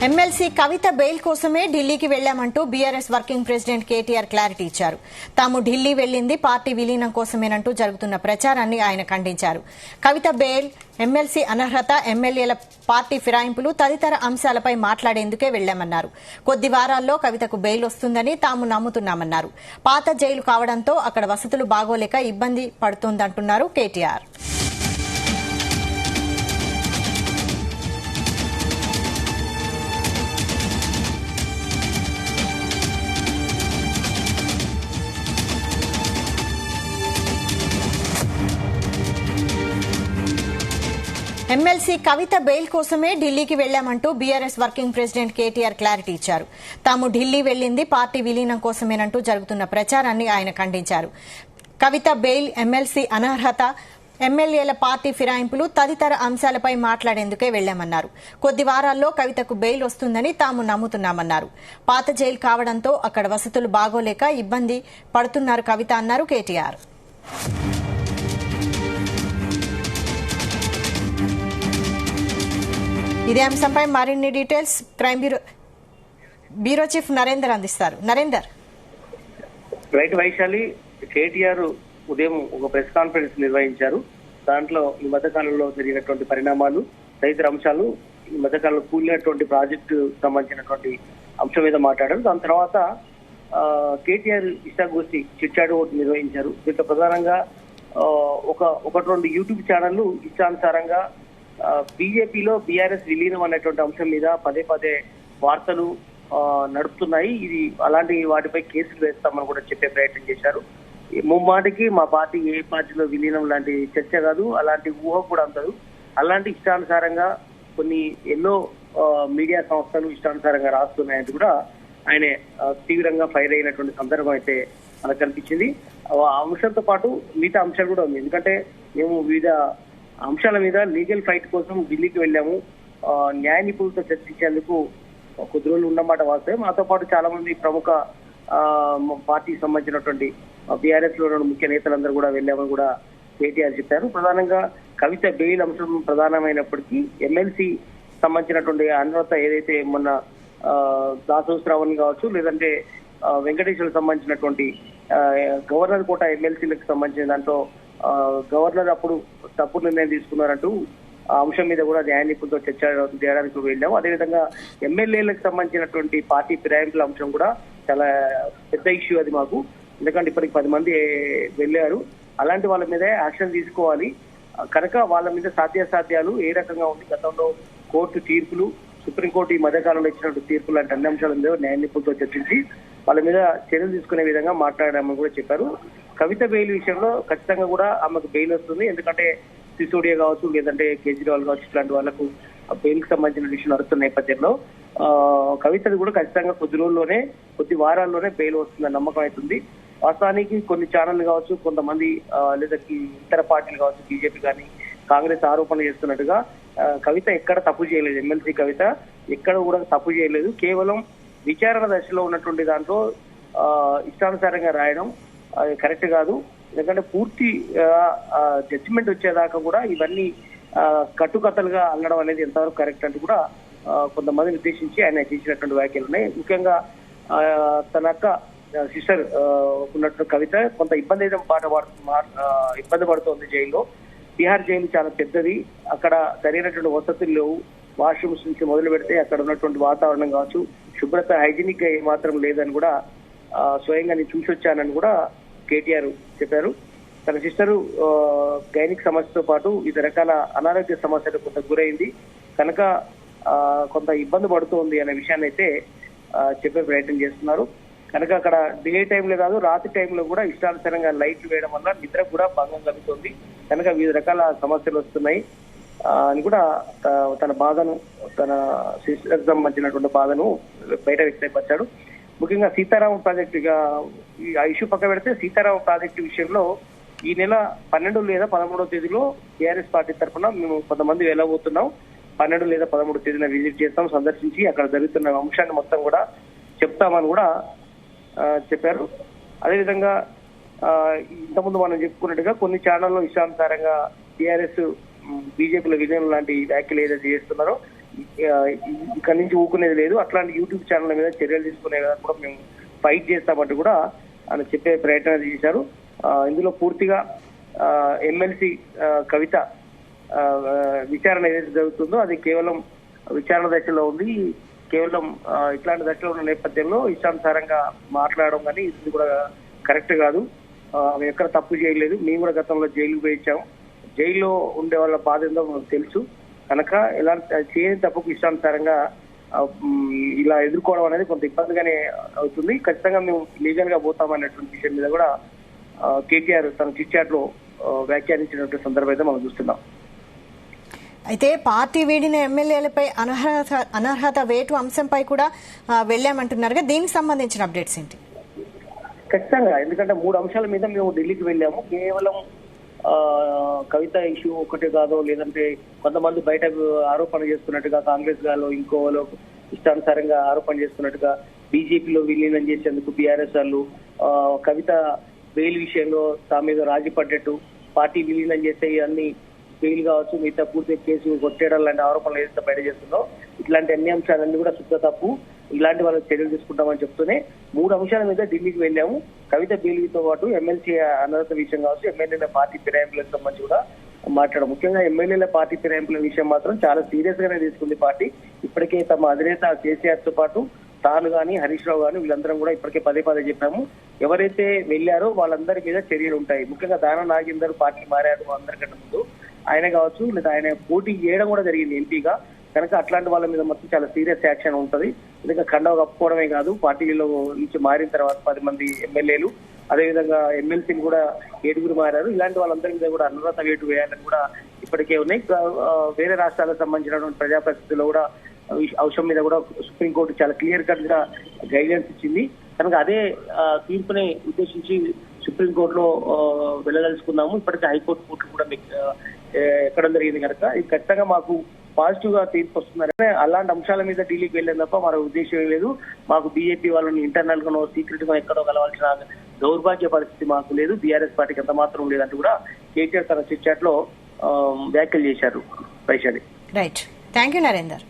MLC Kavitha bail కోసమే ఢిల్లీకి వెళ్లామంటూ BRS working president KTR clarity ఇచ్చారు. తాము ఢిల్లీ వెళ్లింది పార్టీ విలీనం కోసమేనంటూ జరుగుతున్న ప్రచారాన్ని ఆయన ఖండించారు. కవిత బెయిల్, ఎమ్మెల్సీ అనర్హత, ఎమ్మెల్యేల పార్టీ ఫిరాయింపులు తదితర అంశాలపై మాట్లాడేందుకే వెళ్లామన్నారు. కొద్ది వారాల్లో కవితకు బెయిల్ వస్తుందని తాము నమ్ముతున్నామన్నారు. పాత జైలు కావడంతో అక్కడ వసతులు బాగోలేక ఇబ్బంది పడుతోందంటున్నారు కేటీఆర్. ఎమ్మెల్సీ కవిత బెయిల్ కోసమే ఢిల్లీకి వెళ్లామంటూ BRS working president KTR clarity ఇచ్చారు. తాము ఢిల్లీ వెళ్లింది పార్టీ విలీనం కోసమేనంటూ జరుగుతున్న ప్రచారాన్ని ఆయన ఖండించారు. కవిత బెయిల్, ఎమ్మెల్సీ అనర్హత, ఎమ్మెల్యేల పార్టీ ఫిరాయింపులు తదితర అంశాలపై మాట్లాడేందుకే వెళ్లామన్నారు. కొద్ది వారాల్లో కవితకు బెయిల్ వస్తుందని తాము నమ్ముతున్నామన్నారు. పాత జైలు కావడంతో అక్కడ వసతులు బాగోలేక ఇబ్బంది పడుతున్నారు కవిత అన్నారు కేటీఆర్. ఇదే అంశంపై మరిన్ని details crime bureau chief Narender అందిస్తారు. నరేందర్. రైట్ వైశాలి, కేటీఆర్ ఉదయం ఒక ప్రెస్ కాన్ఫరెన్స్ నిర్వహించారు. దాంట్లో ఈ మధ్యకాలంలో జరిగినటువంటి పరిణామాలు, తదితర అంశాలు, ఈ మధ్యకాలంలో కూలినటువంటి ప్రాజెక్టు సంబంధించినటువంటి అంశం మీద మాట్లాడారు. దాని తర్వాత కేటీఆర్ ఇష్టాగోష్ఠి చిట్చాటు ఒకటి నిర్వహించారు. దీంట్లో ప్రధానంగా ఒకటి రెండు యూట్యూబ్ ఛానళ్లు ఇష్టానుసారంగా బీజేపీలో బీఆర్ఎస్ విలీనం అనేటువంటి అంశం మీద పదే పదే వార్తలు నడుపుతున్నాయి. ఇది అలాంటి వాటిపై కేసులు వేస్తామని కూడా చెప్పే ప్రయత్నం చేశారు. ముమ్మాటికి మా పార్టీ ఏ పార్టీలో విలీనం లాంటి చర్చ కాదు, అలాంటి ఊహ కూడా అందదు. అలాంటి ఇష్టానుసారంగా కొన్ని ఎన్నో మీడియా సంస్థలు ఇష్టానుసారంగా రాస్తున్నాయంటూ కూడా ఆయన తీవ్రంగా ఫైర్ అయినటువంటి సందర్భం అయితే మనకు కనిపించింది. ఆ అంశంతో పాటు మిగతా అంశాలు కూడా ఉంది. ఎందుకంటే మేము వివిధ అంశాల మీద లీగల్ ఫైట్ కోసం ఢిల్లీకి వెళ్ళాము. న్యాయ నిపుణులతో చర్చించేందుకు కొద్ది రోజులు ఉన్నమాట వాస్తవం. మాతో పాటు చాలా మంది ప్రముఖ పార్టీకి సంబంధించినటువంటి బీఆర్ఎస్ లో ముఖ్య నేతలందరూ కూడా వెళ్ళామని కూడా కేటీఆర్ చెప్పారు. ప్రధానంగా కవిత బెయిల్ అంశం ప్రధానమైనప్పటికీ ఎమ్మెల్సీ సంబంధించినటువంటి అనర్హత ఏదైతే మొన్న దాసోస్ శ్రావణ్ కావచ్చు, లేదంటే వెంకటేశ్వర్ సంబంధించినటువంటి గవర్నర్ కోట ఎమ్మెల్సీలకు సంబంధించిన దాంట్లో గవర్నర్ అప్పుడు తప్పుడు నిర్ణయం తీసుకున్నారంటూ ఆ అంశం మీద కూడా న్యాయ నిపుణులతో చర్చ చేయడానికి వెళ్ళాము. అదేవిధంగా ఎమ్మెల్యేలకు సంబంధించినటువంటి పార్టీ ఫిరాయింపుల అంశం కూడా చాలా పెద్ద ఇష్యూ అది మాకు. ఎందుకంటే ఇప్పటికి 10 మంది వెళ్ళారు. అలాంటి వాళ్ళ మీద యాక్షన్ తీసుకోవాలి కనుక వాళ్ళ మీద సాధ్యాసాధ్యాలు ఏ రకంగా ఉంది, గతంలో కోర్టు తీర్పులు, సుప్రీంకోర్టు ఈ మధ్యకాలంలో ఇచ్చినటువంటి తీర్పులు లాంటి అన్ని అంశాల మీద న్యాయ నిపుణులతో చర్చించి వాళ్ళ మీద చర్యలు తీసుకునే విధంగా మాట్లాడామని కూడా చెప్పారు. కవిత బెయిల్ విషయంలో ఖచ్చితంగా కూడా ఆమెకు బెయిల్ వస్తుంది. ఎందుకంటే సిసోడియా కావచ్చు, లేదంటే కేజ్రీవాల్ కావచ్చు, ఇట్లాంటి వాళ్ళకు బెయిల్ కి సంబంధించిన విషయం నడుస్తున్న నేపథ్యంలో కవితది కూడా ఖచ్చితంగా కొద్ది వారాల్లోనే బెయిల్ వస్తుందని నమ్మకం అవుతుంది. వాస్తవానికి కొన్ని ఛానళ్లు కావచ్చు, కొంతమంది లేదా ఇతర పార్టీలు కావచ్చు, బీజేపీ కానీ కాంగ్రెస్ ఆరోపణలు చేస్తున్నట్టుగా కవిత ఎక్కడ తప్పు చేయలేదు. ఎమ్మెల్సీ కవిత ఎక్కడ కూడా తప్పు చేయలేదు. కేవలం విచారణ దశలో ఉన్నటువంటి దాంట్లో ఇష్టానుసారంగా రాయడం కరెక్ట్ కాదు. ఎందుకంటే పూర్తి జడ్జిమెంట్ వచ్చేదాకా కూడా ఇవన్నీ కట్టుకథలుగా అల్లడం అనేది ఎంతవరకు కరెక్ట్ అంటూ కూడా కొంతమందిని ఉద్దేశించి ఆయన చేసినటువంటి వ్యాఖ్యలు ఉన్నాయి. ముఖ్యంగా తన అక్క సిస్టర్ ఉన్నట్టు కవిత కొంత ఇబ్బంది పడుతోంది జైల్లో. బీహార్ జైలు చాలా పెద్దది, అక్కడ సరైనటువంటి వసతులు లేవు. వాష్రూమ్స్ నుంచి మొదలు పెడితే అక్కడ ఉన్నటువంటి వాతావరణం కావచ్చు, శుభ్రత, హైజీనిక్ గా ఏమాత్రం లేదని కూడా స్వయంగా నేను చూసి వచ్చానని కూడా కేటీఆర్ చెప్పారు. తన సిస్టరు గైనిక్ సమస్యతో పాటు వివిధ రకాల అనారోగ్య సమస్యలు కొంత గురైంది కనుక కొంత ఇబ్బంది పడుతోంది అనే విషయాన్ని అయితే చెప్పే ప్రయత్నం చేస్తున్నారు. కనుక అక్కడ డే టైంలో కాదు, రాత్రి టైంలో కూడా ఇష్టానుసారంగా లైట్లు వేయడం వల్ల నిద్ర కూడా భంగం కలుగుతుంది కనుక వివిధ రకాల సమస్యలు వస్తున్నాయి అని కూడా తన బాధను, తన సిస్టర్ సంబంధించినటువంటి బాధను బయట వ్యక్తపరిచాడు. ముఖ్యంగా సీతారామ ప్రాజెక్టు ఆ ఇష్యూ పక్క పెడితే సీతారామ ప్రాజెక్టు విషయంలో ఈ నెల 12 లేదా 13వ తేదీలో టీఆర్ఎస్ పార్టీ తరఫున మేము కొంతమంది వెళ్ళబోతున్నాం. 12 లేదా 13 తేదీన విజిట్ చేస్తాం, సందర్శించి అక్కడ జరుగుతున్న అంశాన్ని మొత్తం కూడా చెప్తామని కూడా చెప్పారు. అదేవిధంగా ఇంతకుముందు మనం చెప్పుకున్నట్టుగా కొన్ని ఛానల్లో ఇష్టానుసారంగా టీఆర్ఎస్ బీజేపీలో విజయం లాంటి వ్యాఖ్యలు ఏదైతే చేస్తున్నారో ఇక్కడి నుంచి ఊకునేది లేదు, అట్లాంటి యూట్యూబ్ ఛానల్ మీద చర్యలు తీసుకునే విధంగా కూడా మేము ఫైట్ చేస్తామంటూ కూడా ఆయన చెప్పే ప్రయత్నం చేశారు. ఇందులో పూర్తిగా ఎమ్మెల్సీ కవిత విచారణ ఏదైతే జరుగుతుందో అది కేవలం విచారణ దశలో ఉంది. కేవలం ఇట్లాంటి దశలో ఉన్న నేపథ్యంలో ఇష్టానుసారంగా మాట్లాడడం కానీ ఇది కూడా కరెక్ట్ కాదు. ఆమె ఎక్కడ తప్పు చేయలేదు. మేము కూడా గతంలో జైలుకు పోయించాము. జైల్లో ఉండే వాళ్ళ బాధ ఏందో మనకు తెలుసు కనుక ఎలాంటి చేయని తప్పుకు ఇష్టానుసారంగా ఇలా ఎదుర్కోవడం అనేది కొంత ఇబ్బందిగానే అవుతుంది. ఖచ్చితంగా మేము లీగల్ గా పోతామనేటువంటి విషయం మీద కూడా కేటీఆర్ తన చిట్ చాట్ లో వ్యాఖ్యానించినటువంటి సందర్భం అయితే మనం చూస్తున్నాం. అయితే పార్టీ వీడిన ఎమ్మెల్యేలపై అనర్హత వేటు అంశంపై కూడా వెళ్లామంటున్నారుగా, దీనికి సంబంధించిన అప్డేట్స్ ఏంటి? ఖచ్చితంగా, ఎందుకంటే 3 అంశాల మీద మేము ఢిల్లీకి వెళ్ళాము. కేవలం కవిత ఇష్యూ ఒకటే కాదో, లేదంటే కొంతమంది బయట ఆరోపణ చేస్తున్నట్టుగా కాంగ్రెస్ గాలో ఇంకోలో ఇష్టానుసారంగా ఆరోపణ చేస్తున్నట్టుగా బీజేపీలో విలీనం చేసేందుకు బీఆర్ఎస్ వాళ్ళు కవిత బెయిల్ విషయంలో తా మీద రాజీ పడ్డట్టు పార్టీ విలీనం చేస్తే అన్ని బెయిల్ కావచ్చు మిగతా పూర్తి కేసు కొట్టేయడం లాంటి ఆరోపణలు ఏదైతే బయట చేస్తుందో ఇట్లాంటి అన్ని అంశాలన్నీ కూడా శుద్ధ తప్పు, ఇలాంటి వాళ్ళకి చర్యలు తీసుకుంటామని చెప్తూనే 3 అంశాల మీద ఢిల్లీకి వెళ్ళాము. కవిత బెయిల్తో పాటు ఎమ్మెల్సీ అనర్హత విషయం కావచ్చు, ఎమ్మెల్యేల పార్టీ ఫిరాయింపులకు సంబంధించి కూడా మాట్లాడడం. ముఖ్యంగా ఎమ్మెల్యేల పార్టీ ఫిరాయింపుల విషయం మాత్రం చాలా సీరియస్ గానే తీసుకుంది పార్టీ. ఇప్పటికే తమ అధినేత కేసీఆర్ తో పాటు తాను గాని హరీష్ రావు గాని వీళ్ళందరం కూడా ఇప్పటికే పదే చెప్పాము. ఎవరైతే వెళ్లారో వాళ్ళందరి మీద చర్యలు ఉంటాయి. ముఖ్యంగా దాన నాగేందర్ పార్టీ మారాడు అందరికంటే ముందు, ఆయన కావచ్చు లేదా ఆయన పోటీ చేయడం కూడా జరిగింది ఎంపీగా. కనుక అట్లాంటి వాళ్ళ మీద మొత్తం చాలా సీరియస్ యాక్షన్ ఉంటుంది. ఎందుకంటే కండవ కప్పుకోవడమే కాదు, పార్టీలో నుంచి మారిన తర్వాత 10 మంది ఎమ్మెల్యేలు, అదేవిధంగా ఎమ్మెల్సీలు కూడా 7 మారారు. ఇలాంటి వాళ్ళందరి మీద కూడా అనర్హత వేటు వేయాలని కూడా ఇప్పటికే ఉన్నాయి. వేరే రాష్ట్రాలకు సంబంధించినటువంటి ప్రజాప్రతినిధులు కూడా అంశం మీద కూడా సుప్రీంకోర్టు చాలా క్లియర్ కట్ గా గైడెన్స్ ఇచ్చింది. కనుక అదే తీర్పుని ఉద్దేశించి సుప్రీంకోర్టులో వెళ్ళదలుచుకున్నాము. ఇప్పటికే హైకోర్టు కోర్టు కూడా ఎక్కడం జరిగింది కనుక ఇది ఖచ్చితంగా మాకు పాజిటివ్ గా తీర్పు వస్తుందని. అలాంటి అంశాల మీద ఢిల్లీకి వెళ్ళేది తప్ప మరో ఉద్దేశం లేదు. మాకు బీజేపీ వాళ్ళని ఇంటర్నల్ గానో సీక్రెట్ గా ఎక్కడో కలవాల్సిన దౌర్భాగ్య పరిస్థితి మాకు లేదు, బీఆర్ఎస్ పార్టీకి ఎంత మాత్రం లేదంటూ కూడా కేటీఆర్ తన చిట్ చాట్ లో వ్యాఖ్యలు చేశారు. Vaishali. Right, thank you Narender.